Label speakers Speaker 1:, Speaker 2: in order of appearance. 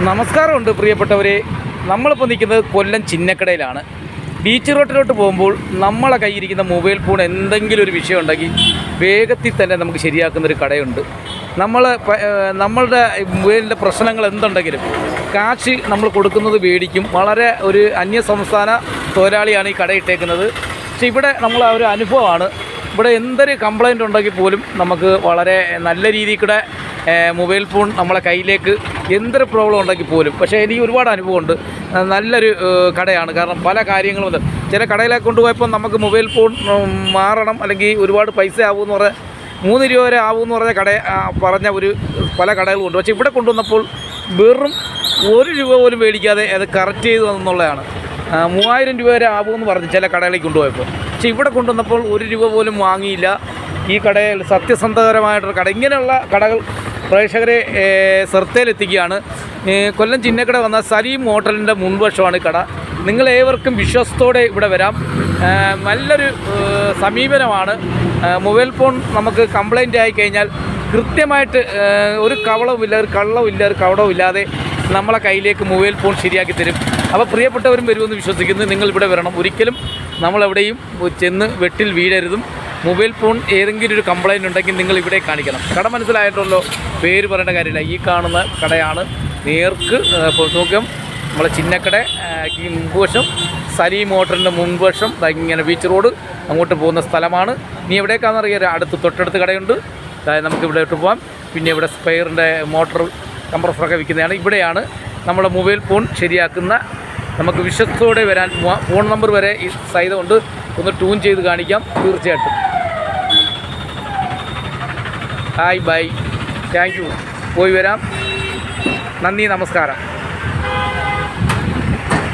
Speaker 1: നമസ്കാരമുണ്ട് പ്രിയപ്പെട്ടവരെ. നമ്മളിപ്പോൾ നിൽക്കുന്നത് കൊല്ലം ചിന്നക്കടയിലാണ്. ബീച്ച് റോഡിലോട്ട് പോകുമ്പോൾ നമ്മളെ കയ്യിരിക്കുന്ന മൊബൈൽ ഫോൺ എന്തെങ്കിലും ഒരു വിഷയം ഉണ്ടെങ്കിൽ വേഗത്തിൽ തന്നെ നമുക്ക് ശരിയാക്കുന്നൊരു കടയുണ്ട്. നമ്മളുടെ മൊബൈലിൻ്റെ പ്രശ്നങ്ങൾ എന്തുണ്ടെങ്കിലും കാശ് നമ്മൾ കൊടുക്കുന്നത് മേടിക്കും. വളരെ ഒരു അന്യസംസ്ഥാന തൊഴിലാളിയാണ് ഈ കടയിട്ടേക്കുന്നത്. പക്ഷേ ഇവിടെ നമ്മൾ ഒരു അനുഭവമാണ്. ഇവിടെ എന്തൊരു കംപ്ലൈൻ്റ് ഉണ്ടെങ്കിൽ പോലും നമുക്ക് വളരെ നല്ല രീതിയിൽ കൂടെ മൊബൈൽ ഫോൺ നമ്മളെ കയ്യിലേക്ക് എന്തൊരു പ്രോബ്ലം ഉണ്ടെങ്കിൽ പോലും. പക്ഷേ എനിക്ക് ഒരുപാട് അനുഭവമുണ്ട്. നല്ലൊരു കടയാണ്. കാരണം പല കാര്യങ്ങളും ചില കടയിലേക്ക് കൊണ്ടുപോയപ്പോൾ നമുക്ക് മൊബൈൽ ഫോൺ മാറണം അല്ലെങ്കിൽ ഒരുപാട് പൈസ ആവുമെന്ന് പറഞ്ഞാൽ 3 രൂപ വരെ ആവുമെന്ന് പറഞ്ഞ പറഞ്ഞ പല കടകളുമുണ്ട്. പക്ഷേ ഇവിടെ കൊണ്ടുവന്നപ്പോൾ വെറും 1 രൂപ പോലും മേടിക്കാതെ അത് കറക്റ്റ് ചെയ്തു എന്നുള്ളതാണ്. 3000 രൂപ വരെ ആവുമെന്ന് പറഞ്ഞു ചില കടയിലേക്ക് കൊണ്ടുപോയപ്പോൾ. പക്ഷേ ഇവിടെ കൊണ്ടുവന്നപ്പോൾ 1 രൂപ പോലും വാങ്ങിയില്ല. ഈ കടയിൽ സത്യസന്ധപരമായിട്ടൊരു കട. ഇങ്ങനെയുള്ള കടകൾ പ്രേക്ഷകരെ ശ്രദ്ധയിലെത്തിക്കുകയാണ്. കൊല്ലം ചിന്നക്കട വന്ന സലീം ഹോട്ടലിൻ്റെ മുൻവശമാണ് ഈ കട. നിങ്ങളേവർക്കും വിശ്വാസത്തോടെ ഇവിടെ വരാം. നല്ലൊരു സമീപനമാണ്. മൊബൈൽ ഫോൺ നമുക്ക് കംപ്ലൈൻ്റ് ആയിക്കഴിഞ്ഞാൽ കൃത്യമായിട്ട് ഒരു കവളവുമില്ല, ഒരു കള്ളവുമില്ല, ഒരു കവടവും ഇല്ലാതെ നമ്മളെ കയ്യിലേക്ക് മൊബൈൽ ഫോൺ ശരിയാക്കി തരും. അപ്പോൾ പ്രിയപ്പെട്ടവരും വരുമെന്ന് വിശ്വസിക്കുന്നു. നിങ്ങളിവിടെ വരണം. ഒരിക്കലും നമ്മളെവിടെയും ചെന്ന് വെട്ടിൽ വീഴരുതും. മൊബൈൽ ഫോൺ ഏതെങ്കിലും ഒരു കംപ്ലൈൻറ്റ് ഉണ്ടെങ്കിൽ നിങ്ങൾ ഇവിടെ കാണിക്കണം. കട മനസ്സിലായിട്ടുള്ളൂ, പേര് പറയേണ്ട കാര്യമില്ല. ഈ കാണുന്ന കടയാണ്. നേർക്ക് നോക്കാം നമ്മളെ ചിന്നക്കട മുൻവശം സലീം ഹോട്ടലിൻ്റെ മുൻവശം ഇങ്ങനെ ബീച്ച് റോഡ് അങ്ങോട്ട് പോകുന്ന സ്ഥലമാണ്. നീ എവിടേക്കാണെന്ന് അറിയാം. തൊട്ടടുത്ത് കടയുണ്ട്. അതായത് നമുക്ക് ഇവിടോട്ട് പോകാം. പിന്നെ ഇവിടെ സ്പെയറിൻ്റെ മോട്ടർ കംപ്രസറൊക്കെ വിൽക്കുന്നതാണ്. ഇവിടെയാണ് നമ്മുടെ മൊബൈൽ ഫോൺ ശരിയാക്കുന്ന. നമുക്ക് വിശ്വസത്തോടെ വരാൻ ഫോൺ നമ്പർ വരെ ഈ സൈതമുണ്ട്. ഒന്ന് ട്യൂൺ ചെയ്ത് കാണിക്കാം തീർച്ചയായിട്ടും. Hi bye, thank you. പോയി വരാം. നന്ദി, നമസ്കാരം.